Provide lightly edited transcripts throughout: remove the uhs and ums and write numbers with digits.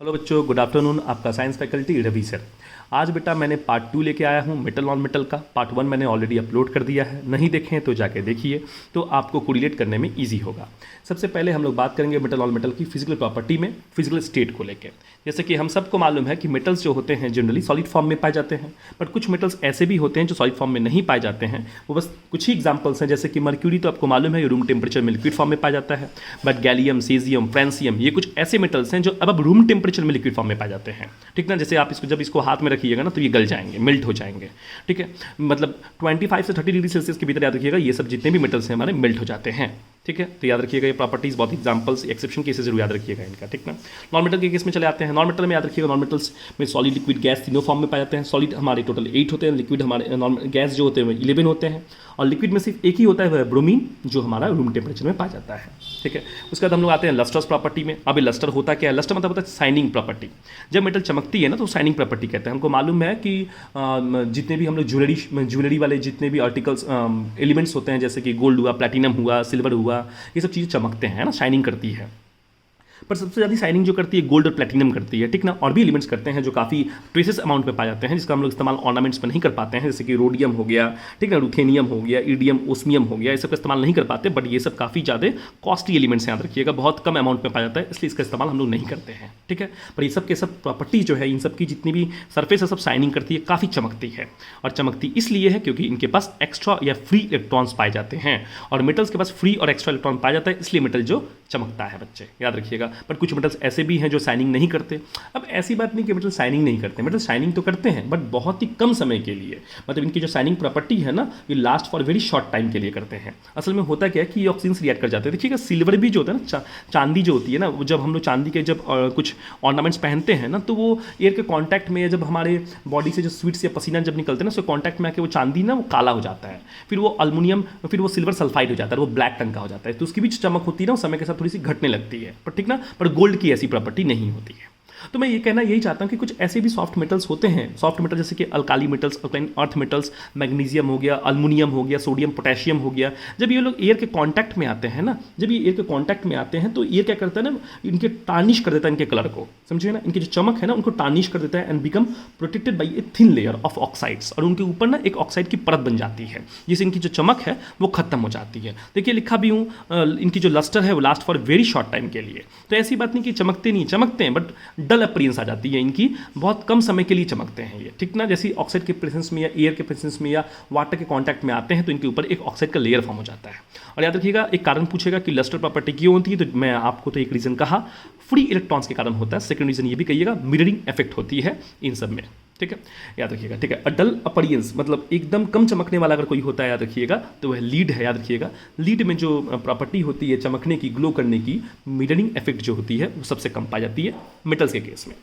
Hello बच्चों, good afternoon. आपका science faculty Ravi sir. आज बेटा मैंने पार्ट 2 लेके आया हूँ मेटल नॉन मेटल का। पार्ट 1 मैंने ऑलरेडी अपलोड कर दिया है, नहीं देखें तो जाके देखिए, तो आपको कोरिलेट करने में इजी होगा। सबसे पहले हम लोग बात करेंगे मेटल नॉन मेटल की फिजिकल प्रॉपर्टी में, फिजिकल स्टेट को लेकर। जैसे कि हम सबको मालूम है कि मेटल्स जो होते हैं जनरली सॉलिड फॉर्म में पाए जाते हैं, बट कुछ मेटल्स ऐसे भी होते हैं जो सॉलिड फॉर्म में नहीं पाए जाते हैं। वो बस कुछ ही एग्जाम्पल्स हैं, जैसे कि मर्क्यूरी तो आपको मालूम है रूम टेम्परेचर में लिक्विड फॉर्म में पाया जाता है, बट गैलियम, सीजियम, फ्रांसियम ये कुछ ऐसे मेटल्स हैं जो अब रूम टेम्परेचर में लिक्विड फॉर्म में पाए जाते हैं। ठीक ना, जैसे आप इसको जब इसको हाथ में रखिएगा ना तो ये गल जाएंगे, मेल्ट हो जाएंगे। ठीक है, मतलब 25 से 30 डिग्री सेल्सियस के भीतर याद रखिएगा ये सब जितने भी मेटल्स हैं हमारे मेल्ट हो जाते हैं। ठीक है, तो याद रखिएगा ये प्रॉपर्टीज बहुत एग्जांपल्स एक्सेप्शन केसेस जरूर याद रखिएगा इनका। ठीक ना, नॉन मेटल के केस में चले आते हैं। नॉन मेटल में याद रखिएगा नॉन मेटल्स में सॉलिड, लिक्विड, गैस तीनों फॉर्म में पाए जाते हैं। सॉलिड हमारे टोटल 8 होते हैं, लिक्विड हमारे गैस जो होते हैं वो 11 होते हैं, और लिक्विड में सिर्फ एक ही होता है वह ब्रोमीन, जो हमारा रूम टेम्परेचर में पाया जाता है। ठीक है, उसके बाद हम लोग आते हैं लस्टर्स प्रॉपर्टी में। अब लस्टर होता क्या है? लस्टर मतलब होता है शाइनिंग प्रॉपर्टी। जब मेटल चमकती है ना तो शाइनिंग प्रॉपर्टी कहते हैं। हमको मालूम है कि जितने भी हम लोग ज्वेलरी वाले जितने भी आर्टिकल्स एलिमेंट्स होते हैं, जैसे कि गोल्ड हुआ, प्लैटिनम हुआ, सिल्वर हुआ, ये सब चीज़ें चमकते हैं ना, शाइनिंग करती है। पर सबसे ज़्यादा शाइनिंग जो करती है गोल्ड और प्लैटिनम करती है। ठीक ना, और भी एलिमेंट्स करते हैं जो काफ़ी ट्रेसेस अमाउंट में पाए जाते हैं, जिसका हम लोग इस्तेमाल ऑर्नामेंट्स में नहीं कर पाते हैं, जैसे कि रोडियम हो गया, ठीक ना, रुथेनियम हो गया, ईडियम, ओस्मियम हो गया, ये सब का इस्तेमाल नहीं कर पाते। बट ये सब काफ़ी ज़्यादा कॉस्टली एलिमेंट्स याद रखिएगा, बहुत कम अमाउंट में पाया जाता है, इसलिए इसका इस्तेमाल हम लोग नहीं करते हैं। ठीक है, पर ये सब के सब प्रॉपर्टी जो है, इन सब की जितनी भी सरफेस है सब शाइनिंग करती है, काफ़ी चमकती है। और चमकती इसलिए है क्योंकि इनके पास एक्स्ट्रा या फ्री इलेक्ट्रॉन्स पाए जाते हैं, और मेटल्स के पास फ्री और एक्स्ट्रा इलेक्ट्रॉन पाया जाता है, इसलिए मेटल जो चमकता है बच्चे, याद रखिएगा। बट कुछ मेटल्स ऐसे भी हैं जो शाइनिंग नहीं करते। अब ऐसी बात नहीं कि मेटल शाइनिंग नहीं करते, मेटल शाइनिंग तो करते हैं बट बहुत ही कम समय के लिए। मतलब इनकी जो शाइनिंग प्रॉपर्टी है ना, ये last for very short time के लिए करते हैं। असल में होता क्या है कि ये ऑक्सीजन से रिएक्ट कर जाते हैं। देखिएगा सिल्वर भी जो होता है ना, चांदी जो होती है ना, जब हम लोग चांदी के जब कुछ ऑर्नामेंट्स पहनते हैं ना, तो वो एयर के कॉन्टैक्ट में, जब हमारे बॉडी से जो स्वीट्स या पसीना जब निकलते हैं ना, उसके कॉन्टैक्ट में आके वो चांदी ना वो काला हो जाता है, फिर वो अल्मुनियम, फिर वो सिल्वर सल्फाइड हो जाता है, वो ब्लैक रंग का हो जाता है। तो उसकी भी चमक होती है ना, समय के साथ थोड़ी सी घटने लगती है। पर ठीक ना, पर गोल्ड की ऐसी प्रॉपर्टी नहीं होती है। तो मैं ये कहना यही चाहता हूँ कि कुछ ऐसे भी सॉफ्ट मेटल्स होते हैं, सॉफ्ट मेटल जैसे कि alkali metals, alkyne earth metals, magnesium हो गया, अल्मुनियम हो गया, सोडियम, पोटेशियम हो गया। जब ये लोग एयर के कांटेक्ट में आते हैं ना, जब ये एयर के कांटेक्ट में आते हैं तो एयर क्या करता है ना, इनके टार्निश कर देता है इनके कलर को, समझिए ना, इनकी जो चमक है ना उनको टार्निश कर देता है and become protected by a thin layer of oxides, और उनके ऊपर ना एक ऑक्साइड की परत बन जाती है, जिससे इनकी जो चमक है वो खत्म हो जाती है। देखिए लिखा भी हूँ, इनकी जो लस्टर है वो last for very short time के लिए। तो ऐसी बात नहीं कि चमकते नहीं, चमकते हैं, बट डल अपीयरेंस आ जाती है इनकी, बहुत कम समय के लिए चमकते हैं ये। ठीक ना, जैसे ऑक्साइड के प्रेजेंस में या एयर के प्रेजेंस में या वाटर के कांटेक्ट में आते हैं तो इनके ऊपर एक ऑक्साइड का लेयर फॉर्म हो जाता है। और याद रखिएगा, एक कारण पूछेगा कि लस्टर प्रॉपर्टी क्यों होती है, तो मैं आपको तो एक रीजन कहा, फ्री इलेक्ट्रॉन्स के कारण होता है। सेकंड रीजन ये भी कहिएगा, मिररिंग इफेक्ट होती है इन सब में। ठीक है, याद रखिएगा। ठीक है, डल अपीयरेंस मतलब एकदम कम चमकने वाला अगर कोई होता है, याद रखिएगा, तो वह लीड है। याद रखिएगा, लीड में जो प्रॉपर्टी होती है चमकने की, ग्लो करने की, मिररिंग इफेक्ट जो होती है वो सबसे कम पाई जाती है मेटल्स के केस में।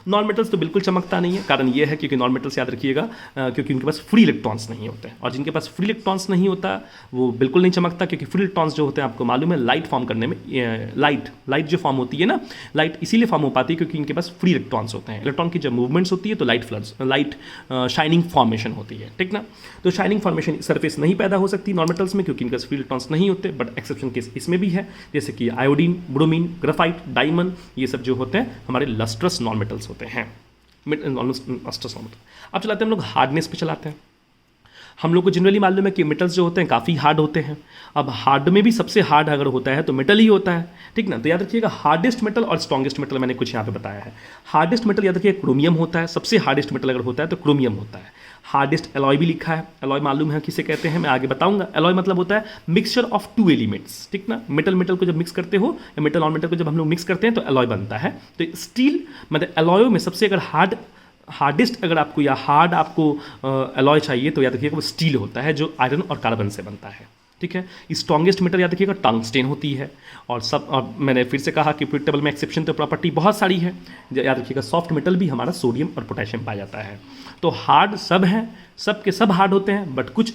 नॉन मेटल्स तो बिल्कुल चमकता नहीं है। कारण ये है क्योंकि नॉन मेटल्स याद रखिएगा, क्योंकि उनके पास फ्री इलेक्ट्रॉन्स नहीं होते हैं, और जिनके पास फ्री इलेक्ट्रॉन्स नहीं होता वो बिल्कुल नहीं चमकता, क्योंकि फ्री इलेक्ट्रॉन्स जो होते हैं आपको मालूम है लाइट फॉर्म करने में, लाइट जो फॉर्म होती है ना, लाइट इसीलिए फॉर्म हो पाती है क्योंकि इनके पास फ्री इलेक्ट्रॉन्स होते हैं। इलेक्ट्रॉन की जब मूवमेंट्स होती है तो लाइट शाइनिंग फॉर्मेशन होती है। ठीक ना, तो शाइनिंग फॉर्मेशन सरफेस नहीं पैदा हो सकती नॉन मेटल्स में क्योंकि इनके पास फ्री इलेक्ट्रॉन्स नहीं होते। बट एक्सेप्शन केस इसमें भी है, जैसे कि आयोडीन, ब्रोमीन, ग्राफाइट, डायमंड, ये सब जो होते हैं हमारे लस्ट्रस नॉन मेटल्स होते हैं। अब चलाते हैं हम लोग हार्डनेस पे चलाते हैं। हम लोग को जनरली मालूम है कि मेटल्स जो होते हैं काफ़ी हार्ड होते हैं। अब हार्ड में भी सबसे हार्ड अगर होता है तो मेटल ही होता है। ठीक ना, तो याद रखिएगा हार्डेस्ट मेटल और स्ट्रॉन्गेस्ट मेटल मैंने कुछ यहाँ पे बताया है। हार्डेस्ट मेटल याद रखिए क्रोमियम होता है, सबसे हार्डेस्ट मेटल अगर होता है तो क्रोमियम होता है। हार्डेस्ट एलॉय भी लिखा है, एलॉय मालूम है किसे कहते हैं, मैं आगे बताऊंगा। एलॉय मतलब होता है मिक्सचर ऑफ टू एलिमेंट्स। ठीक ना, मेटल को जब मिक्स करते हो या मेटल और मेटल को जब हम लोग मिक्स करते हैं तो एलॉय बनता है। तो स्टील मतलब एलॉय में सबसे अगर हार्डेस्ट अगर आपको या हार्ड आपको एलॉय चाहिए तो याद रखिएगा वो स्टील होता है, जो आयरन और कार्बन से बनता है। ठीक है, स्ट्रॉन्गेस्ट मेटल याद रखिएगा टंगस्टेन होती है। और मैंने फिर से कहा कि पीरियड टेबल में एक्सेप्शन तो प्रॉपर्टी बहुत सारी है। याद रखिएगा सॉफ्ट मेटल भी हमारा सोडियम और पोटेशियम पाया जाता है। तो हार्ड सब हैं, सब के सब हार्ड होते हैं, बट कुछ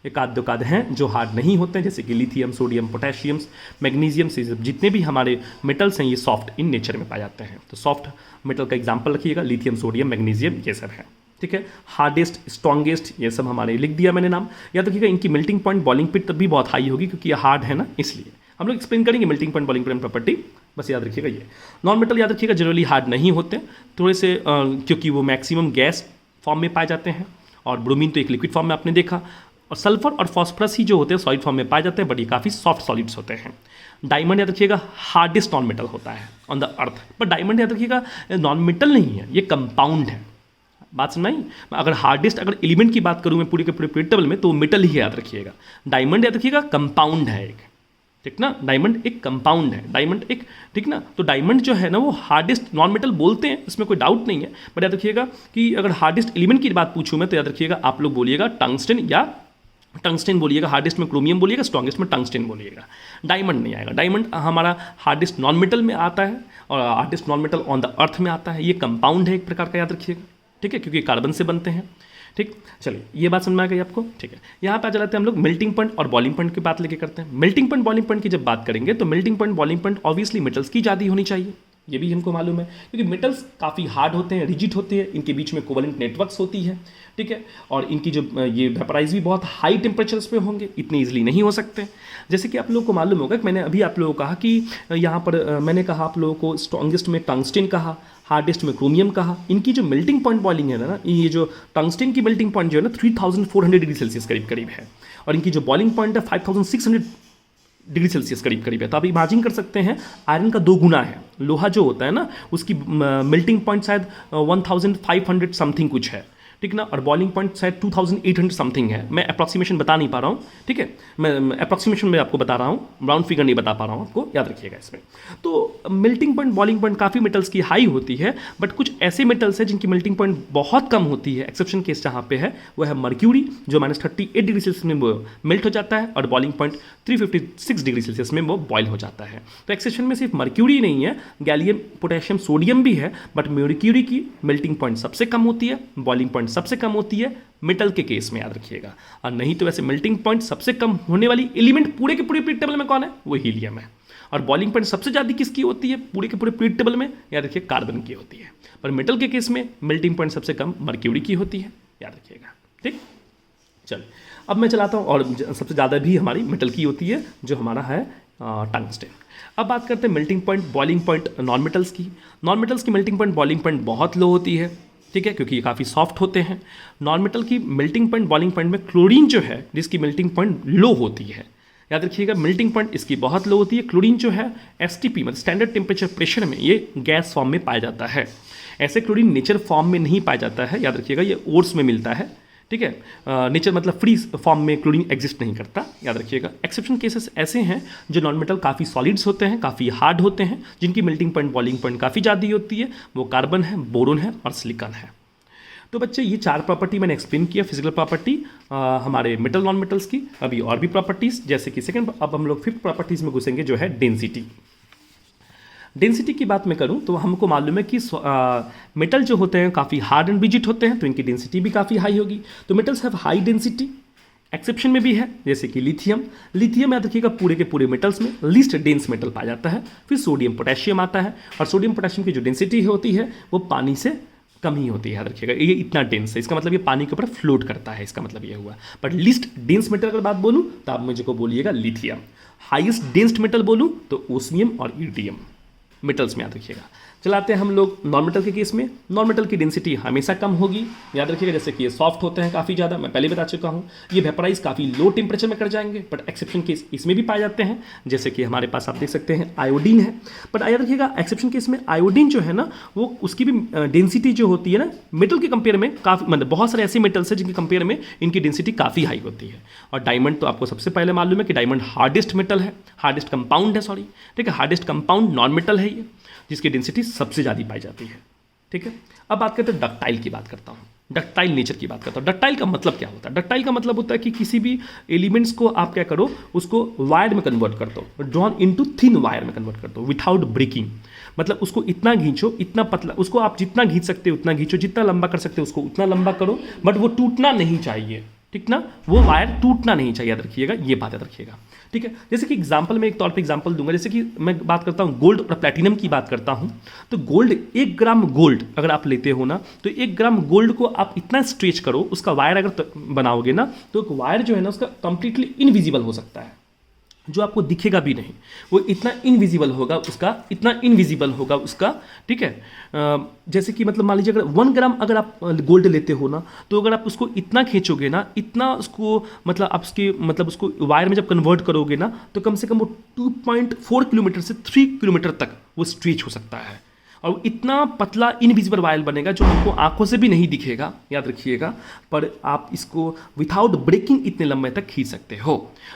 एक आध दुकाध हैं जो हार्ड नहीं होते हैं, जैसे कि लिथियम, सोडियम, पोटेशियम, मैग्नीशियम से जितने भी हमारे मेटल्स हैं ये सॉफ्ट इन नेचर में पाए जाते हैं। तो सॉफ्ट मेटल का एग्जांपल रखिएगा, लिथियम, सोडियम, मैग्नीशियम, ये सब है। ठीक है, हार्डेस्ट, स्ट्रॉन्गेस्ट ये सब हमारे लिख दिया मैंने नाम। याद रखिएगा इनकी मेल्टिंग पॉइंट, बॉइलिंग पिट तब भी बहुत हाई होगी क्योंकि ये हार्ड है ना, इसलिए हम लोग एक्सप्लेन करेंगे melting point, boiling point property बस याद रखिएगा ये। नॉन मेटल याद रखिएगा जनरली हार्ड नहीं होते, थोड़े से क्योंकि वो मैक्सिमम गैस फॉर्म में पाए जाते हैं, और ब्रोमीन तो एक लिक्विड फॉर्म में आपने देखा, और सल्फर और फॉस्फोरस ही जो होते हैं सॉलिड फॉर्म में पाए जाते हैं, बट ये काफ़ी सॉफ्ट सॉलिड्स होते हैं। डायमंड याद रखिएगा हार्डेस्ट नॉन मेटल होता है ऑन द अर्थ, पर डायमंड याद रखिएगा नॉन मेटल नहीं है, ये कंपाउंड है। बात समझ आई? अगर हार्डेस्ट अगर एलिमेंट की बात करूँ मैं पूरे के पूरे पीरियड टेबल में, तो मेटल ही याद रखिएगा। डायमंड याद रखिएगा कंपाउंड है एक, ठीक ना, डायमंड एक कंपाउंड है, डायमंड एक, ठीक ना। तो डायमंड जो है ना वो हार्डेस्ट नॉन मेटल बोलते हैं, इसमें कोई डाउट नहीं है, बट याद रखिएगा कि अगर हार्डेस्ट एलिमेंट की बात पूछूं मैं, तो याद रखिएगा आप लोग बोलिएगा टंगस्टन, या टंगस्टन बोलिएगा, हार्डेस्ट में क्रोमियम बोलिएगा, स्ट्रॉन्गेस्ट में टंगस्टन बोलिएगा, डायमंड नहीं आएगा। डायमंड हमारा हार्डेस्ट नॉन मेटल में आता है, और hardest non metal on the earth में आता है। ये कंपाउंड है एक प्रकार का, याद रखिएगा, ठीक है, क्योंकि कार्बन से बनते हैं, ठीक। चलिए ये बात समझ में आ गई आपको, ठीक है। यहाँ पे आ जाते हैं हम लोग मेल्टिंग पॉइंट और बॉइलिंग पॉइंट की बात लेके करते हैं। मेल्टिंग पॉइंट बॉइलिंग पॉइंट की जब बात करेंगे, तो melting point boiling point obviously metals की ज़्यादा होनी चाहिए, ये भी हमको मालूम है, क्योंकि मेटल्स काफ़ी हार्ड होते हैं, रिजिड होते हैं, इनके बीच में कोवलेंट नेटवर्क्स होती है, ठीक है, और इनकी जो ये वेपराइज भी बहुत हाई टेम्परेचर्स पे होंगे, इतने इजीली नहीं हो सकते। जैसे कि आप लोगों को मालूम होगा कि मैंने अभी आप लोगों को कहा कि यहाँ पर मैंने कहा आप लोगों को स्ट्रॉन्गेस्ट में टंगस्टन कहा, हार्डेस्ट में क्रोमियम कहा। इनकी जो मेल्टिंग पॉइंट बॉइलिंग है ना, ये जो टंगस्टन की मेल्टिंग पॉइंट जो है ना 3400 डिग्री सेल्सियस करीब करीब है, और इनकी जो बॉइलिंग पॉइंट है 5600 डिग्री सेल्सियस करीब करीब है। तो आप इमेजिन कर सकते हैं आयरन का 2 गुना है। लोहा जो होता है ना उसकी मेल्टिंग पॉइंट शायद 1500 समथिंग कुछ है, ठीक ना, और बॉइलिंग पॉइंट शायद 2800 समथिंग है। मैं अप्रॉक्सीमेशन बता नहीं पा रहा हूँ, ठीक है, मैं अप्रॉक्सीमेशन में आपको बता रहा हूँ, राउंड फिगर नहीं बता पा रहा हूँ, आपको याद रखिएगा इसमें। तो मेल्टिंग पॉइंट बॉइलिंग पॉइंट काफ़ी मेटल्स की हाई होती है, बट कुछ ऐसे मेटल्स हैं जिनकी मेल्टिंग पॉइंट बहुत कम होती है। एक्सेप्शन केस जहाँ पे है वो है मर्क्यूरी, जो -38 डिग्री सेल्सियस में वो मेल्ट हो जाता है, और बॉइलिंग पॉइंट 356 डिग्री सेल्सियस में वो बॉयल हो जाता है। तो एक्सेप्शन में सिर्फ मर्क्यूरी नहीं है, गैलियम, पोटेशियम, सोडियम भी है, बट मर्क्यूरी की मेल्टिंग पॉइंट सबसे कम होती है, बॉइलिंग पॉइंट सबसे कम होती है मेटल के केस में, याद रखिएगा। और नहीं तो वैसे मेल्टिंग पॉइंट सबसे कम होने वाली एलिमेंट पूरे के पूरे पीरियड टेबल में कौन है? वो हीलियम है। और बॉइलिंग पॉइंट सबसे ज़्यादा किसकी होती है पूरे के पूरे पीरियड टेबल में? याद रखिए कार्बन की होती है। पर मेटल के केस में मेल्टिंग पॉइंट सबसे कम मर्क्यूरी की होती है, याद रखिएगा, ठीक। चलिए अब मैं चलाता हूँ, और सबसे ज़्यादा भी हमारी मेटल की होती है, जो हमारा है टंगस्टन। अब बात करते हैं melting point boiling point non metals की। नॉन मेटल्स की मेल्टिंग पॉइंट बॉइलिंग पॉइंट बहुत लो होती है, ठीक है, क्योंकि ये काफ़ी सॉफ्ट होते हैं। नॉन मेटल की मेल्टिंग पॉइंट बॉइलिंग पॉइंट में क्लोरीन जो है, जिसकी मेल्टिंग पॉइंट लो होती है, याद रखिएगा, मेल्टिंग पॉइंट इसकी बहुत लो होती है। क्लोरीन जो है एसटीपी मतलब स्टैंडर्ड टेम्परेचर प्रेशर में ये गैस फॉर्म में पाया जाता है। ऐसे क्लोरीन नेचर फॉर्म में नहीं पाया जाता है, याद रखिएगा, ये ओर्स में मिलता है, ठीक है। नेचर मतलब फ्री फॉर्म में क्लोरीन एग्जिस्ट नहीं करता, याद रखिएगा। एक्सेप्शन केसेस ऐसे हैं जो नॉन मेटल काफ़ी सॉलिड्स होते हैं, काफ़ी हार्ड होते हैं, जिनकी मेल्टिंग पॉइंट बॉइलिंग पॉइंट काफ़ी ज़्यादा होती है। वो कार्बन है, बोरोन है और सिलिकॉन है। तो बच्चे ये 4 प्रॉपर्टी मैंने एक्सप्लेन किया, फिजिकल प्रॉपर्टी हमारे मेटल नॉन मेटल्स की। अभी और भी प्रॉपर्टीज़, जैसे कि सेकंड, अब हम लोग 5th प्रॉपर्टीज़ में घुसेंगे, जो है डेंसिटी। डेंसिटी की बात मैं करूं तो हमको मालूम है कि मेटल जो होते हैं काफ़ी हार्ड एंड रिजिड होते हैं, तो इनकी डेंसिटी भी काफ़ी हाई होगी। तो metals have high density. Exception में भी है, जैसे कि लिथियम। लिथियम याद रखिएगा पूरे के पूरे मेटल्स में लीस्ट डेंस मेटल पाया जाता है। फिर सोडियम पोटेशियम आता है, और सोडियम पोटेशियम की जो डेंसिटी होती है वो पानी से कम ही होती है, याद रखिएगा। ये इतना डेंस है, इसका मतलब ये पानी के ऊपर फ्लोट करता है, इसका मतलब ये हुआ। बट लीस्ट डेंस मेटल अगर बात बोलूँ तो आप मुझे को बोलिएगा लिथियम। हाईएस्ट डेंस्ड मेटल बोलूँ तो ओस्मियम और इरिडियम मेटल्स में, याद रखिएगा। चलाते हैं हम लोग नॉन मेटल के केस में। नॉन मेटल की डेंसिटी हमेशा कम होगी, याद रखिएगा। जैसे कि ये सॉफ्ट होते हैं काफ़ी ज़्यादा, मैं पहले बता चुका हूँ। ये वेपराइज काफ़ी लो टेम्परेचर में कर जाएंगे, बट एक्सेप्शन केस इसमें भी पाए जाते हैं, जैसे कि हमारे पास आप देख सकते हैं आयोडीन है। बट याद रखिएगा एक्सेप्शन केस में आयोडीन जो है ना, वो उसकी भी डेंसिटी जो होती है ना मेटल के कंपेयर में काफ़ी, मतलब बहुत सारे ऐसे मेटल्स हैं जिनके कंपेयर में इनकी डेंसिटी काफ़ी हाई होती है। और डायमंड तो आपको सबसे पहले मालूम है कि डायमंड हार्डेस्ट मेटल है, हार्डेस्ट कंपाउंड है, सॉरी, ठीक है, हार्डेस्ट कंपाउंड नॉन मेटल है ये, जिसकी डेंसिटी सबसे ज़्यादा पाई जाती है, ठीक है। अब बात करते हैं डक्टाइल की बात करता हूँ, डक्टाइल नेचर की बात करता हूँ। डक्टाइल का मतलब क्या होता है? डक्टाइल का मतलब होता है कि किसी भी एलिमेंट्स को आप क्या करो, उसको वायर में कन्वर्ट कर दो, ड्रॉन इनटू थिन वायर में कन्वर्ट कर दो विदाउट ब्रेकिंग। मतलब उसको इतना खींचो, इतना पतला, उसको आप जितना खींच सकते हो उतना खींचो, जितना लंबा कर सकते हो उसको उतना लंबा करो, बट वो टूटना नहीं चाहिए, ठीक ना, वो वायर टूटना नहीं चाहिए, याद रखिएगा, ये बात याद रखिएगा, ठीक है। जैसे कि एग्जांपल में एक तौर पे एग्जांपल दूंगा, जैसे कि मैं बात करता हूँ गोल्ड और प्लैटिनम की बात करता हूँ। तो गोल्ड, 1 ग्राम गोल्ड अगर आप लेते हो ना, तो 1 ग्राम गोल्ड को आप इतना स्ट्रेच करो, उसका वायर अगर बनाओगे ना, तो एक वायर जो है ना उसका कंप्लीटली इनविजिबल हो सकता है। जो आपको दिखेगा भी नहीं, वो इतना इनविजिबल होगा उसका, ठीक है। जैसे कि मतलब मान लीजिए अगर 1 ग्राम अगर आप गोल्ड लेते हो ना, तो अगर आप उसको इतना खींचोगे ना, इतना उसको मतलब आप उसको वायर में जब कन्वर्ट करोगे ना, तो कम से कम वो 2.4 किलोमीटर से 3 किलोमीटर तक वो स्ट्रेच हो सकता है। और इतना पतला इनविजिबल वायर बनेगा जो हमको आंखों से भी नहीं दिखेगा, याद रखिएगा, पर आप इसको विदाउट ब्रेकिंग इतने लंबे तक खींच सकते हो।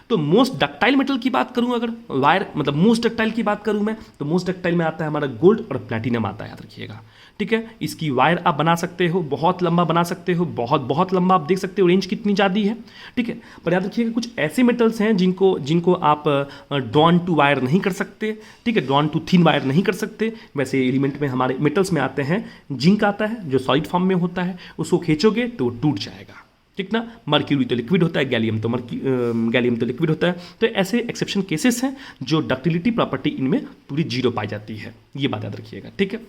तो मोस्ट डक्टाइल मेटल की बात करूं, अगर वायर मतलब मोस्ट डक्टाइल की बात करूं मैं, तो मोस्ट डक्टाइल में आता है हमारा गोल्ड और प्लैटिनम आता है, याद रखिएगा, ठीक है। इसकी वायर आप बना सकते हो, बहुत लंबा बना सकते हो, बहुत लंबा, आप देख सकते हो रेंज कितनी ज़्यादा है, ठीक है। पर याद रखिएगा कुछ ऐसे मेटल्स हैं जिनको आप ड्रॉन टू वायर नहीं कर सकते, ठीक है, ड्रॉन टू थिन वायर नहीं कर सकते। वैसे एलिमेंट में हमारे मेटल्स में आते हैं, जिंक आता है जो सॉलिड फॉर्म में होता है, उसको खींचोगे तो टूट जाएगा, ठीक ना। मर्क्यूरी तो लिक्विड होता है, गैलियम तो लिक्विड होता है। तो ऐसे एक्सेप्शन केसेस हैं जो डक्टिलिटी प्रॉपर्टी इनमें पूरी जीरो पाई जाती है, ये बात याद रखिएगा, ठीक है।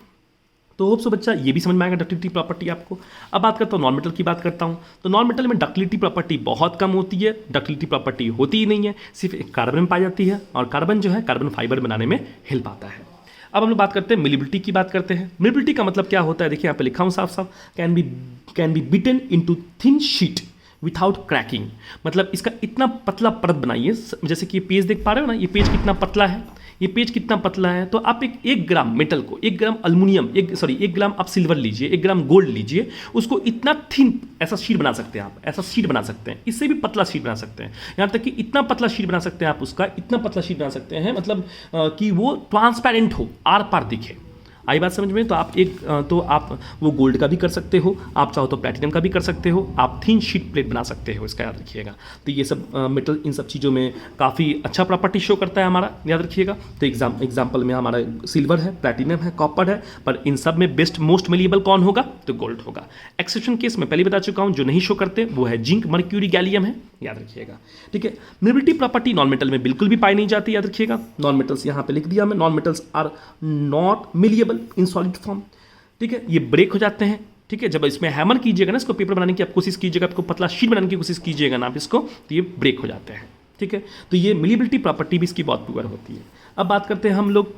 तो होप सो बच्चा ये भी समझ में आएगा डक्टिलिटी प्रॉपर्टी आपको। अब बात करता हूँ नॉन मेटल की बात करता हूँ। तो नॉन मेटल में डक्टिलिटी प्रॉपर्टी बहुत कम होती है, डक्टिलिटी प्रॉपर्टी होती ही नहीं है, सिर्फ एक कार्बन में पाई जाती है, और कार्बन जो है कार्बन फाइबर बनाने में हेल्प आता है। अब हम लोग बात करते हैं मिलिबिलिटी की बात करते हैं। मिलिबिलिटी का मतलब क्या होता है, देखिए यहाँ पे लिखा हूँ साफ साफ, can be beaten into thin sheet without cracking. मतलब इसका इतना पतला परत बनाइए, जैसे कि ये पेज देख पा रहे हो ना, ये पेज कितना पतला है, ये पेज कितना पतला है। तो आप एक ग्राम मेटल को, 1 ग्राम अल्मीनियम, 1 ग्राम आप सिल्वर लीजिए, 1 ग्राम गोल्ड लीजिए, उसको इतना थिन ऐसा शीट बना सकते हैं आप, ऐसा शीट बना सकते हैं, इससे भी पतला शीट बना सकते हैं, यहाँ तक कि इतना पतला शीट बना सकते हैं आप, उसका इतना पतला शीट बना सकते हैं, मतलब कि वो ट्रांसपेरेंट हो, आर पार दिखे। आई बात समझ में। तो आप वो गोल्ड का भी कर सकते हो, आप चाहो तो प्लैटिनम का भी कर सकते हो, आप थिन शीट प्लेट बना सकते हो, इसका याद रखिएगा। तो ये सब मेटल इन सब चीज़ों में काफ़ी अच्छा प्रॉपर्टी शो करता है हमारा, याद रखिएगा। तो एग्जाम्पल में हमारा सिल्वर है, प्लैटिनम है, कॉपर है, पर इन सब में बेस्ट मोस्ट मेलिएबल कौन होगा, तो गोल्ड होगा। एक्सेप्शन केस में पहले बता चुका हूँ, जो नहीं शो करते वो है जिंक, मर्क्यूरी, गैलियम है, याद रखिएगा, ठीक है। मिलिबिलिटी प्रॉपर्टी नॉन मेटल में बिल्कुल भी पाई नहीं जाती, याद रखिएगा। नॉन मेटल्स यहाँ पे लिख दिया मैं, non metals are not malleable in solid form, ठीक है। ये ब्रेक हो जाते हैं, ठीक है। जब इसमें हैमर कीजिएगा ना, इसको पेपर बनाने की आप कोशिश कीजिएगा, आपको पतला शीट बनाने की कोशिश कीजिएगा ना आप इसको, तो ये ब्रेक हो जाते हैं, ठीक है। तो ये मिलिबिलिटी प्रॉपर्टी भी इसकी बहुत पुअर होती है। अब बात करते हैं हम लोग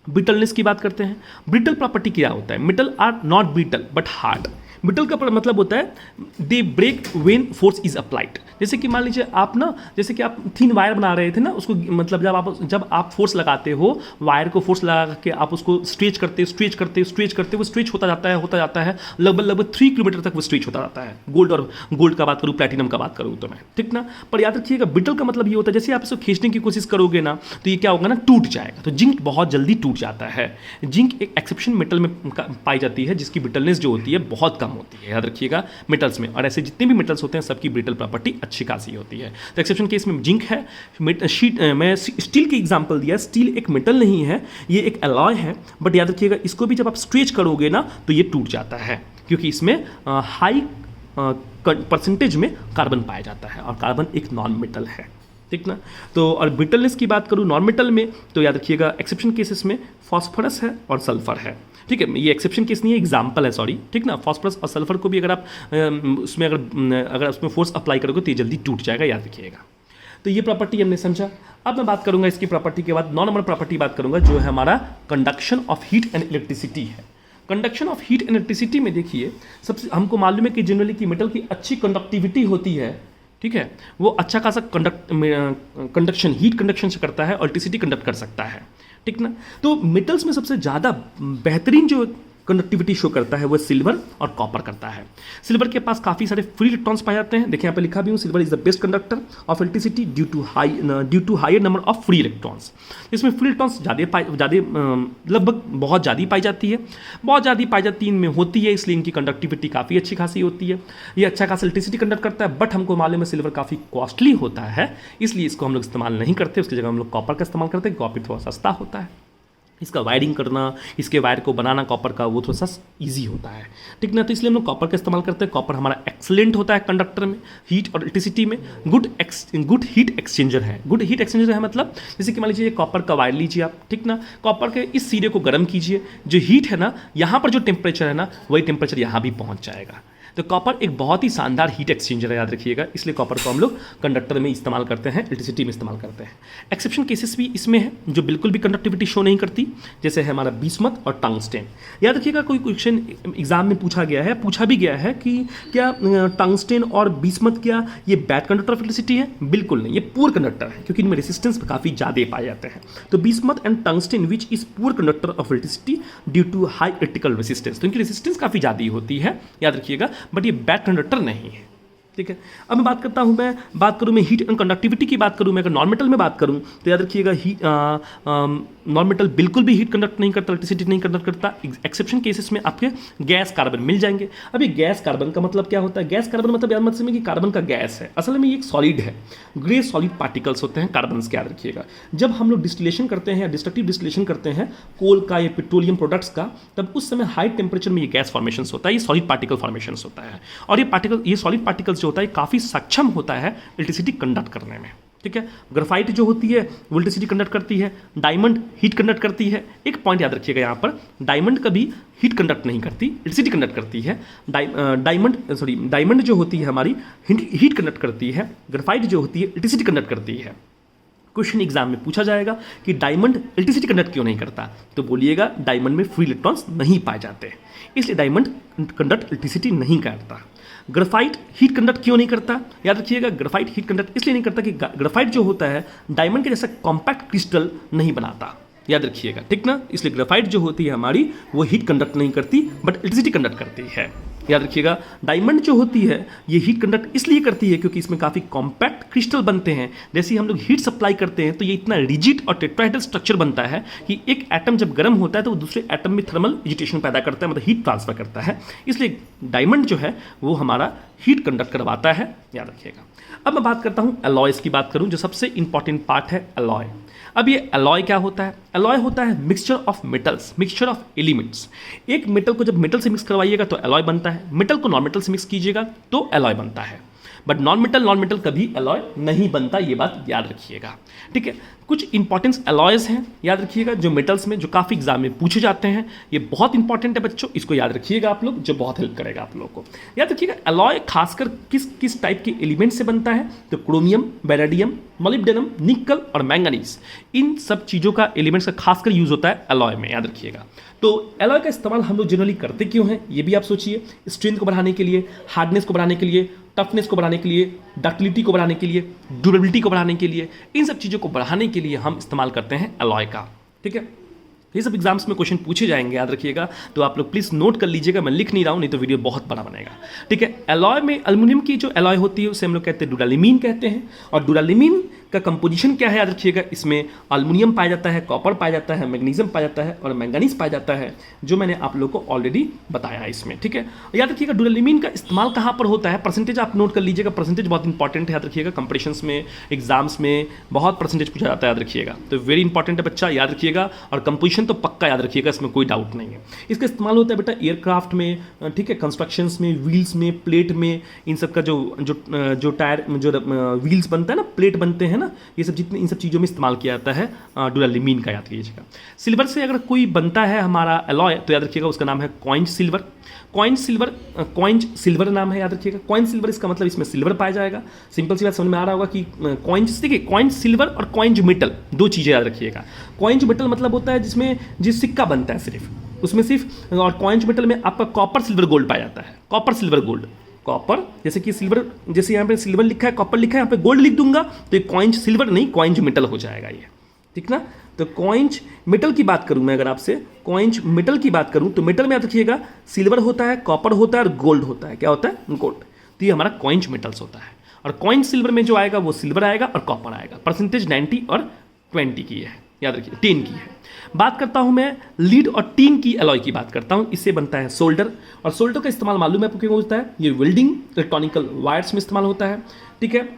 ब्रिटलनेस की बात करते हैं। ब्रिटल प्रॉपर्टी क्या होता है, metal are not brittle but hard. Brittle का मतलब होता है they break when force is applied. जैसे कि मान लीजिए आप ना, जैसे कि आप थिन वायर बना रहे थे ना, उसको मतलब जब आप फोर्स लगाते हो, वायर को फोर्स लगा के आप उसको स्ट्रेच करते वो स्ट्रेच होता जाता है लगभग 3 किलोमीटर तक वो स्ट्रेच होता जाता है। गोल्ड का बात करूँ, प्लैटिनम का बात करूँ तो मैं, ठीक ना। पर याद रखिएगा ब्रिटल का मतलब ये होता है जैसे आप इसको खींचने की कोशिश करोगे ना, तो ये क्या होगा ना, टूट जाएगा। तो जिंक बहुत जल्दी टूट जाता है। जिंक एक एक्सेप्शन मेटल में पाई जाती है जिसकी ब्रिटलनेस जो होती है बहुत कम होती है, याद रखिएगा, मेटल्स में। और ऐसे जितने भी मेटल्स होते हैं सबकी ब्रिटल प्रॉपर्टी अच्छी खासी होती है। तो एक्सेप्शन केस में जिंक है, मैं स्टील की एग्जांपल दिया। स्टील एक मेटल नहीं है, ये एक अलॉय है, बट याद रखिएगा इसको भी जब आप स्ट्रेच करोगे ना तो ये टूट जाता है, क्योंकि इसमें हाई परसेंटेज में कार्बन पाया जाता है, और कार्बन एक नॉन मेटल है, ठीक ना। तो और ब्रिटलनेस की बात करूँ नॉन मेटल में, तो याद रखिएगा एक्सेप्शन केसेस में फॉस्फोरस है और सल्फर है, ठीक है। ये एक्सेप्शन केस नहीं है, एग्जाम्पल है, सॉरी, ठीक ना। फॉस्फोरस और सल्फर को भी अगर आप अगर उसमें फोर्स अप्लाई करोगे तो ये जल्दी टूट जाएगा, याद रखिएगा। तो ये प्रॉपर्टी हमने समझा। अब मैं बात करूंगा इसकी प्रॉपर्टी के बाद 9 नंबर प्रॉपर्टी बात करूंगा, जो है हमारा conduction of heat and electricity है। Conduction of heat and electricity में देखिए, सबसे हमको मालूम है कि जनरली कि मेटल की अच्छी कंडक्टिविटी होती है, ठीक है, वो अच्छा खासा कंडक्शन हीट कंडक्शन से करता है और इलेक्ट्रिसिटी कंडक्ट कर सकता है, ठीक ना। तो मेटल्स में सबसे ज़्यादा बेहतरीन जो कंडक्टिविटी शो करता है वो सिल्वर और कॉपर करता है। सिल्वर के पास काफ़ी सारे फ्री इलेक्ट्रॉन्स पाए जाते हैं, देखिए यहाँ पे लिखा भी हूँ, silver is the best conductor of electricity due to higher number of free electrons. इसमें फ्री इलेक्ट्रॉन्स लगभग बहुत ज़्यादा पाई जाती है, बहुत ज़्यादा पाई जाती इनमें होती है, इसलिए इनकी कंडक्टिविटी काफ़ी अच्छी खासी होती है। ये अच्छा खासा इलेक्ट्रिसिटी कंडक्ट करता है, बट हमको मालूम है सिल्वर काफ़ी कॉस्टली होता है, इसलिए इसको हम लोग इस्तेमाल नहीं करते, उसकी जगह हम लोग कॉपर का इस्तेमाल करते हैं। कॉपर थोड़ा सस्ता होता है, इसका वायरिंग करना, इसके वायर को बनाना कॉपर का, वो थोड़ा सा ईजी होता है, ठीक ना। तो इसलिए हम लोग कॉपर का इस्तेमाल करते हैं। कॉपर हमारा एक्सलेंट होता है कंडक्टर में, हीट और इलेक्ट्रिसिटी में, गुड हीट एक्सचेंजर है। गुड हीट एक्सचेंजर है मतलब जैसे कि मान लीजिए कॉपर का वायर लीजिए आप, ठीक ना, कॉपर के इस सिरे को गर्म कीजिए, जो हीट है ना, यहाँ पर जो टेम्परेचर है ना, वही टेम्परेचर यहाँ भी पहुँच जाएगा। तो कॉपर एक बहुत ही शानदार हीट एक्सचेंजर है, याद रखिएगा, इसलिए कॉपर को हम लोग कंडक्टर में इस्तेमाल करते हैं, इलेक्ट्रिसिटी में इस्तेमाल करते हैं। एक्सेप्शन केसेस भी इसमें है जो बिल्कुल भी कंडक्टिविटी शो नहीं करती, जैसे है हमारा बिस्मथ और टंगस्टेन। याद रखिएगा, कोई क्वेश्चन एग्जाम में पूछा भी गया है कि क्या टंगस्टेन और बिस्मथ क्या ये बैड कंडक्टर ऑफ इलेक्ट्रिसिटी है? बिल्कुल नहीं, ये पुअर कंडक्टर है, क्योंकि इनमें रेसिस्टेंस काफ़ी ज़्यादा पाए जाते हैं। तो bismuth and tungsten which is poor conductor of electricity due to high electrical resistance, तो इनकी रेसिस्टेंस काफ़ी ज़्यादा होती है, याद रखिएगा, बट ये बैड कंडक्टर नहीं है। ठीक है, अब मैं बात करूँ मैं हीट एंड कंडक्टिविटी की बात करूँ मैं, अगर नॉन मेटल में बात करूँ तो याद रखिएगा नॉन मेटल बिल्कुल भी हीट कंडक्ट नहीं करता, इलेक्ट्रिसिटी नहीं कंडक्ट करता। एक्सेप्शन केसेस में आपके गैस कार्बन मिल जाएंगे। अब ये गैस कार्बन का मतलब क्या होता है? गैस कार्बन मतलब याद मत समझिए कि कार्बन का गैस है, असल में ये एक सॉलिड है, ग्रे सॉलिड पार्टिकल्स होते हैं कार्बन के, याद रखिएगा। जब हम लोग डिस्टिलेशन करते हैं या डिस्ट्रक्टिव डिस्टिलेशन करते हैं कोल का या पेट्रोलियम प्रोडक्ट्स का, तब उस समय हाई टेम्परेचर में ये गैस फॉर्मेशन होता है, ये सॉलिड पार्टिकल फॉर्मेशन होता है, और ये सॉलिड पार्टिकल्स जो होता है काफ़ी सक्षम होता है इलेक्ट्रिसिटी कंडक्ट करने में। ठीक है, ग्राफाइट जो होती है वो इलेक्ट्रिसिटी कंडक्ट करती है, डायमंड हीट कंडक्ट करती है। एक पॉइंट याद रखिएगा यहाँ पर, डायमंड कभी हीट कंडक्ट नहीं करती, इलेक्ट्रिसिटी कंडक्ट करती है। डायमंड जो होती है हमारी हीट कंडक्ट करती है, ग्राफाइट जो होती है इलेक्ट्रिसिटी कंडक्ट करती है। क्वेश्चन एग्जाम में पूछा जाएगा कि डायमंड इलेक्ट्रिसिटी कंडक्ट क्यों नहीं करता, तो बोलिएगा डायमंड में फ्री इलेक्ट्रॉन्स नहीं पाए जाते, इसलिए डायमंड कंडक्ट इलेक्ट्रिसिटी नहीं करता। ग्राफाइट हीट कंडक्ट क्यों नहीं करता? याद रखिएगा, ग्राफाइट हीट कंडक्ट इसलिए नहीं करता कि ग्राफाइट जो होता है डायमंड के जैसा कॉम्पैक्ट क्रिस्टल नहीं बनाता, याद रखिएगा, ठीक ना। इसलिए ग्राफाइट जो होती है हमारी वो हीट कंडक्ट नहीं करती बट इलेक्ट्रिसिटी कंडक्ट करती है, याद रखिएगा। डायमंड जो होती है ये हीट कंडक्ट इसलिए करती है क्योंकि इसमें काफ़ी कॉम्पैक्ट क्रिस्टल बनते हैं। जैसे ही हम लोग हीट सप्लाई करते हैं तो ये इतना रिजिड और टेट्राहेड्रल स्ट्रक्चर बनता है कि एक एटम जब गर्म होता है तो वो दूसरे एटम में थर्मल एजिटेशन पैदा करता है, मतलब हीट ट्रांसफर करता है, इसलिए डायमंड जो है वो हमारा हीट कंडक्ट करवाता है, याद रखिएगा। अब मैं बात करता हूँ एलॉयस की बात करूँ, जो सबसे इंपॉर्टेंट पार्ट है एलॉय। अब ये एलॉय क्या होता है? एलॉय होता है mixture of metals, mixture of elements. एक मेटल को जब मेटल से मिक्स करवाइएगा तो एलॉय बनता है, मेटल को नॉन मेटल से मिक्स कीजिएगा तो एलॉय बनता है, बट नॉन मेटल कभी एलॉय नहीं बनता, ये बात याद रखिएगा। ठीक है, कुछ इंपॉर्टेंस एलॉयज हैं, याद रखिएगा, जो मेटल्स में जो काफ़ी एग्जाम में पूछे जाते हैं। ये बहुत इंपॉर्टेंट है बच्चों, इसको याद रखिएगा आप लोग, जो बहुत हेल्प करेगा आप लोग को। याद रखिएगा एलॉय खासकर किस टाइप के एलिमेंट से बनता है, तो क्रोमियम, वेनेडियम, मोलिब्डेनम, निकल और मैंगनीज, इन सब चीज़ों का एलिमेंट्स का खासकर यूज होता है एलॉय में, याद रखिएगा। तो एलॉय का इस्तेमाल हम लोग जनरली करते क्यों हैं, ये भी आप सोचिए। स्ट्रेंथ को बढ़ाने के लिए, हार्डनेस को बढ़ाने के लिए, टफनेस को बढ़ाने के लिए, डक्टिलिटी को बढ़ाने के लिए, ड्यूरेबिलिटी को बढ़ाने के लिए, इन सब चीज़ों को बढ़ाने के लिए हम इस्तेमाल करते हैं एलॉय का। ठीक है, ये सब एग्जाम्स में क्वेश्चन पूछे जाएंगे, याद रखिएगा। तो आप लोग प्लीज़ नोट कर लीजिएगा, मैं लिख नहीं रहा हूँ, नहीं तो वीडियो बहुत बड़ा बनेगा। ठीक है, एलॉय में एल्युमिनियम की जो एलॉय होती है उसे हम लोग कहते हैं ड्यूरालिमीन कहते हैं, और ड्यूरालिमीन का कंपोजिशन क्या है, याद रखिएगा, इसमें एल्युमिनियम पाया जाता है, कॉपर पाया जाता है, मैग्नीशियम पाया जाता है और मैंगनीज पाया जाता है, जो मैंने आप लोग को ऑलरेडी बताया है इसमें। ठीक है, याद रखिएगा ड्यूरालिमीन का इस्तेमाल कहाँ पर होता है, परसेंटेज आप नोट कर लीजिएगा, परसेंटेज बहुत इंपॉर्टेंट है, याद रखिएगा। कंपटीशंस में, एग्जाम्स में बहुत परसेंटेज पूछा जाता है, याद रखिएगा, तो वेरी इंपॉर्टेंट है बच्चा, याद रखिएगा। और कंपोजिशन तो पक्का याद रखिएगा, इसमें कोई डाउट नहीं है। इसका इस्तेमाल होता है बेटा एयरक्राफ्ट में, ठीक है, कंस्ट्रक्शंस में, व्हील्स में, प्लेट में, इन सब का जो टायर जो व्हील्स बनता है ना, प्लेट बनते हैं ना, ये सब जितने इन सब चीज़ों में इस्तेमाल किया जाता है ड्यूरालिमीन का, याद कीजिएगा। सिल्वर से अगर कोई बनता है हमारा एलॉय तो याद रखिएगा उसका नाम है क्वाइंज सिल्वर। क्वाइंज सिल्वर नाम है, याद रखिएगा। क्वाइंज सिल्वर इसका मतलब इसमें सिल्वर पाया जाएगा। सिंपल सी बात समझ में आ रहा होगा कि क्वाइंज, देखिए क्वाइंज सिल्वर और क्वाइंज मेटल दो चीज़ें याद रखिएगा। क्वाइंज मेटल मतलब होता है जिसमें जिस सिक्का बनता है सिर्फ उसमें सिर्फ, और क्वाइंज मेटल में आपका कॉपर सिल्वर गोल्ड पाया जाता है, कॉपर सिल्वर गोल्ड। कॉपर जैसे कि सिल्वर, जैसे यहाँ पे सिल्वर लिखा है, कॉपर लिखा है, यहाँ पे गोल्ड लिख दूंगा तो ये क्वाइंज सिल्वर नहीं क्वाइंज मेटल हो जाएगा ये, ठीक ना। तो क्वाइंज मेटल की बात करूं मैं, अगर आपसे क्वाइंज मेटल की बात करूं तो मेटल में याद रखिएगा सिल्वर होता है, कॉपर होता है और गोल्ड होता है। क्या होता है? गोल्ड। तो ये हमारा क्वाइंज मेटल्स होता है। और क्वाइंज सिल्वर में जो आएगा वो सिल्वर आएगा और कॉपर आएगा। परसेंटेज 90 और 20 की है, याद रखिए 10 की है। बात करता हूं मैं लीड और टीन की एलॉय की बात करता हूं। इससे बनता है सोल्डर, और सोल्डर का इस्तेमाल मालूम है आपको क्यों होता है? ये वेल्डिंग, इलेक्ट्रॉनिकल वायर्स में इस्तेमाल होता है, ठीक है।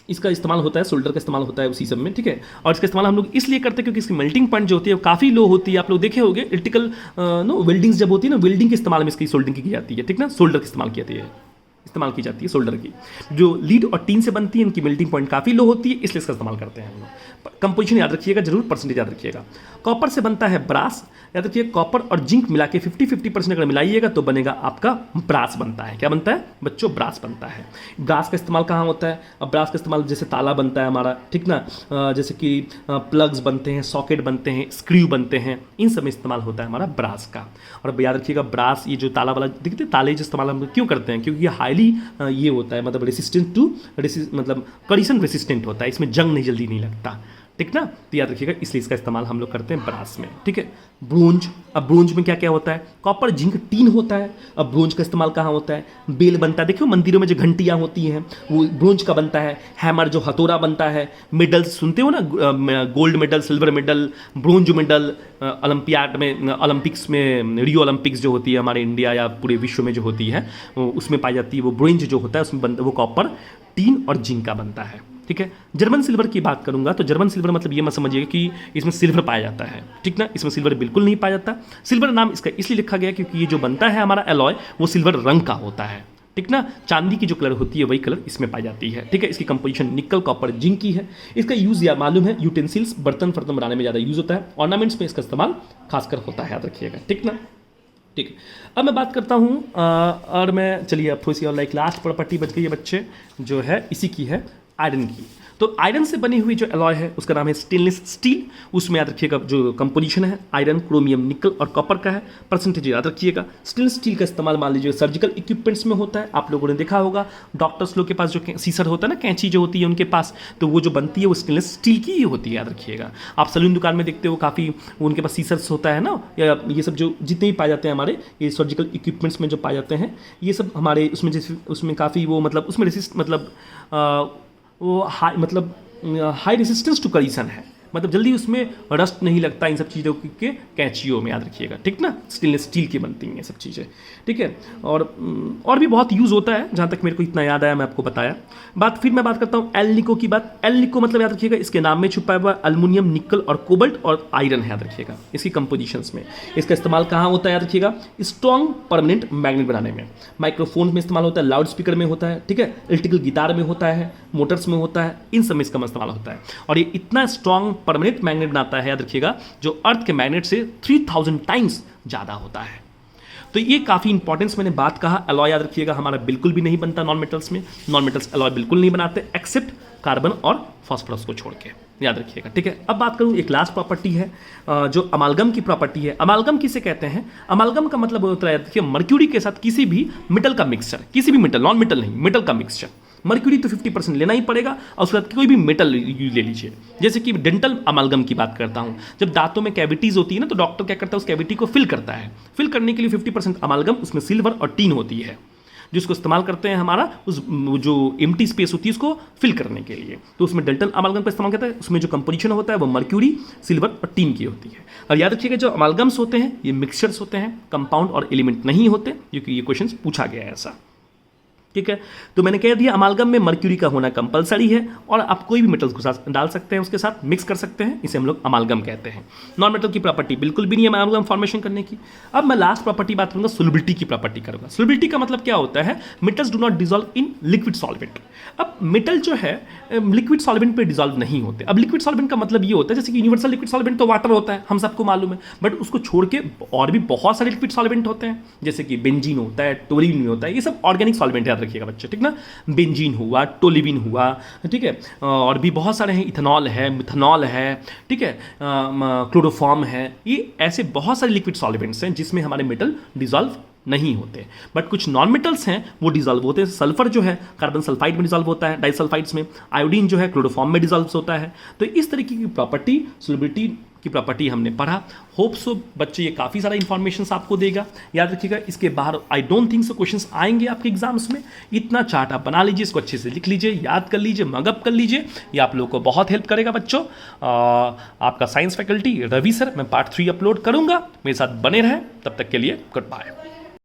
इसका इस्तेमाल होता है, सोल्डर का इस्तेमाल होता है उसी सब में, ठीक है। और इसका इस्तेमाल हम लोग इसलिए करते हैं क्योंकि इसकी मेल्टिंग पॉइंट जो होती है वो काफ़ी लो होती है। आप लोग देखे होंगे इलेक्ट्रिकल वेल्डिंग्स जब होती है ना, वेल्डिंग के इस्तेमाल में इसकी सोल्डरिंग की जाती है, ठीक ना। सोल्डर का इस्तेमाल की जाती है सोल्डर की। जो लीड और टीन से बनती है इनकी मेल्टिंग पॉइंट काफ़ी लो होती है, इसलिए इसका इस्तेमाल करते हैं हम लोग। कंपोजिशन याद रखिएगा जरूर, परसेंटेज याद रखिएगा। कॉपर से बनता है ब्रास, याद रखिए कॉपर और जिंक मिला के 50-50% अगर मिलाइएगा तो बनेगा आपका ब्रास बनता है। क्या बनता है बच्चों? ब्रास बनता है। ब्रास का इस्तेमाल कहाँ होता है? अब ब्रास का इस्तेमाल जैसे ताला बनता है हमारा, ठीक ना, जैसे कि प्लग्स बनते हैं, सॉकेट बनते हैं, स्क्रू बनते हैं, इन सब में इस्तेमाल होता है हमारा ब्रास का। और याद रखिएगा ब्रास, ये जो ताला वाला दिखते ताले जो इस्तेमाल हम क्यों करते हैं? क्योंकि ये हाईली ये होता है मतलब रेसिस्टेंट टू मतलब करीशन रेसिस्टेंट होता है, इसमें जंग नहीं जल्दी नहीं लगता, ठीक ना। तो याद रखिएगा इसलिए इसका इस्तेमाल हम लोग करते हैं ब्रास में, ठीक है। ब्रोंज, अब ब्रोंज में क्या क्या होता है? कॉपर जिंक टीन होता है। अब ब्रोंज का इस्तेमाल कहाँ होता है? बेल बनता है, देखियो मंदिरों में जो घंटियाँ होती हैं वो ब्रोंज का बनता है। हैमर जो हथौड़ा बनता है। मेडल्स सुनते हो ना, gold medal, silver medal, bronze medal, olympiad में, ओलंपिक्स में, रियो ओलंपिक्स जो होती है हमारे इंडिया या पूरे विश्व में जो होती है उसमें पाई जाती है, वो ब्रोंज जो होता है उसमें वो कॉपर, टीन और जिंक का बनता है, ठीक है। जर्मन सिल्वर की बात करूंगा तो जर्मन सिल्वर मतलब ये मत समझिएगा कि इसमें सिल्वर पाया जाता है, ठीक ना, इसमें सिल्वर बिल्कुल नहीं पाया जाता। सिल्वर नाम इसका इसलिए लिखा गया क्योंकि ये जो बनता है हमारा एलॉय वो सिल्वर रंग का होता है, ठीक ना। चांदी की जो कलर होती है वही कलर इसमें पाई जाती है, ठीक है। इसकी कंपोजिशन निकल, कॉपर, जिंक की है। इसका यूज या मालूम है यूटेंसिल्स, बर्तन फर्तन बनाने में ज़्यादा यूज होता है। ऑर्नामेंट्स में इसका इस्तेमाल खासकर होता है, याद रखिएगा, ठीक ना, ठीक है। अब मैं बात करता हूँ और मैं चलिए अब थोड़ी सी और लाइक लास्ट प्रॉपर्टी बच गई है बच्चे, जो है इसी की है आयरन की। तो आयरन से बनी हुई जो एलॉय है उसका नाम है स्टेनलेस स्टील। उसमें याद रखिएगा जो कंपोजिशन है आयरन, क्रोमियम, निकल और कॉपर का है। परसेंटेज याद रखिएगा। स्टेनलेस स्टील का इस्तेमाल मान लीजिए सर्जिकल इक्विपमेंट्स में होता है। आप लोगों ने देखा होगा डॉक्टर्स लोग के पास जो सीसर होता है ना, कैंची जो होती है उनके पास, तो वो जो बनती है वो स्टेनलेस स्टील की ही होती है, याद रखिएगा। आप सलून दुकान में देखते हो काफ़ी उनके पास सीसर्स होता है ना, या ये सब जो जितने भी पाए जाते हैं हमारे ये सर्जिकल इक्विपमेंट्स में जो पाए जाते हैं ये सब हमारे उसमें जैसे उसमें काफ़ी वो मतलब उसमें रेसिस्ट मतलब वो हाई रेसिस्टेंस टू करीशन है, मतलब जल्दी उसमें रस्ट नहीं लगता इन सब चीज़ों के कैंचियों में, याद रखिएगा, ठीक ना। स्टेनलेस स्टील की बनती हैं ये सब चीज़ें, ठीक है। और भी बहुत यूज़ होता है, जहाँ तक मेरे को इतना याद आया मैं आपको बताया। फिर मैं बात करता हूँ एल निको की बात। एल निको मतलब याद रखिएगा इसके नाम में छुपा हुआ अल्युमिनियम, निकल और कोबाल्ट और आयरन है, याद रखिएगा इसकी कंपोजिशंस में। इसका इस्तेमाल कहाँ होता है? याद रखिएगा स्ट्रॉन्ग परमानेंट मैग्नेट बनाने में, माइक्रोफोन में इस्तेमाल होता है, लाउड स्पीकर में होता है, ठीक है, इलेक्ट्रिकल गिटार में होता है, मोटर्स में होता है, इन सब में इसका इस्तेमाल होता है। और ये इतना स्ट्रॉन्ग परमानेंट मैग्नेट बनाता है, याद रखिएगा, जो अर्थ के मैग्नेट से 3000 टाइम्स ज़्यादा होता है। तो ये काफ़ी इंपॉर्टेंस मैंने बात कहा। अलॉय याद रखिएगा हमारा बिल्कुल भी नहीं बनता नॉन मेटल्स में। नॉन मेटल्स अलॉय बिल्कुल नहीं बनाते एक्सेप्ट कार्बन और फॉस्फोरस को छोड़ के, याद रखिएगा, ठीक है। अब बात करूँ एक लास्ट प्रॉपर्टी है जो अमालगम की प्रॉपर्टी है। अमालगम किसे कहते हैं? अमालगम का मतलब होता है देखिए मर्क्यूरी के साथ किसी भी मेटल का मिक्सचर, किसी भी मेटल, नॉन मेटल नहीं, मेटल का मिक्सचर। मर्क्यूरी तो 50% लेना ही पड़ेगा और उसके बाद कोई भी मेटल ले लीजिए। जैसे कि डेंटल अमालगम की बात करता हूँ, जब दांतों में कैविटीज होती है ना तो डॉक्टर क्या करता है उस कैविटी को फिल करता है। फिल करने के लिए 50% अमालगम, उसमें सिल्वर और टीन होती है जिसको इस्तेमाल करते हैं हमारा उस जो एम्प्टी स्पेस होती है उसको फिल करने के लिए। तो उसमें डेंटल अमालगम का इस्तेमाल करता है। उसमें जो कंपोजिशन होता है वो मर्क्यूरी, सिल्वर और टीन की होती है। और याद रखिएगा जो अमालगम्स होते हैं ये मिक्सचर्स होते हैं, कंपाउंड और एलिमेंट नहीं होते, क्योंकि ये क्वेश्चन पूछा गया है ऐसा, ठीक है। तो मैंने कह दिया अमालगम में मर्क्यूरी का होना कंपलसरी है और आप कोई भी मेटल्स को डाल सकते हैं, उसके साथ मिक्स कर सकते हैं, इसे हम लोग अमालगम कहते हैं। नॉन मेटल की प्रॉपर्टी बिल्कुल भी नहीं है अमालगम फॉर्मेशन करने की। अब मैं लास्ट प्रॉपर्टी बात करूंगा, सोल्युबिलिटी की प्रॉपर्टी करूंगा। सोल्युबिलिटी का मतलब क्या होता है? Metals do not dissolve in liquid solvent. अब मेटल जो है लिक्विड सॉल्वेंट पे डिसॉल्व नहीं होते। अब लिक्विड सॉल्वेंट का मतलब ये होता है जैसे कि यूनिवर्सल लिक्विड सॉल्वेंट तो वाटर होता है, हम सबको मालूम है, बट उसको छोड़ के और भी बहुत सारे लिक्विड सॉल्वेंट होते हैं, जैसे कि बेंजीन होता है, टोल्यूइन होता है, ये सब ऑर्गेनिक सॉल्वेंट याद रखिएगा बच्चे, ठीक ना। बेंजीन हुआ, टोल्यूइन हुआ, ठीक है, और भी बहुत सारे हैं, इथेनॉल है, मिथेनॉल है, ठीक है, क्लोरोफॉर्म है, ये ऐसे बहुत सारे लिक्विड सॉल्वेंट्स हैं जिसमें हमारे मेटल डिसॉल्व नहीं होते। बट कुछ नॉन मेटल्स हैं वो डिसॉल्व होते हैं। सल्फर जो है कार्बन सल्फाइड में डिसॉल्व होता है, डाइसल्फाइड्स में। आयोडीन जो है क्लोरोफॉर्म में डिसॉल्व होता है। तो इस तरीके की प्रॉपर्टी, सोल्युबिलिटी की प्रॉपर्टी हमने पढ़ा। होप सो बच्चे ये काफ़ी सारा इंफॉर्मेशन आपको देगा। याद रखिएगा इसके बाहर I don't think so questions आएंगे आपके एग्जाम्स में। इतना चार्ट आप बना लीजिए, इसको अच्छे से लिख लीजिए, याद कर लीजिए, मगअप कर लीजिए, ये आप लोगों को बहुत हेल्प करेगा बच्चों। आपका साइंस फैकल्टी रवि सर, मैं पार्ट 3 अपलोड करूंगा, मेरे साथ बने रहें। तब तक के लिए गुड बाय।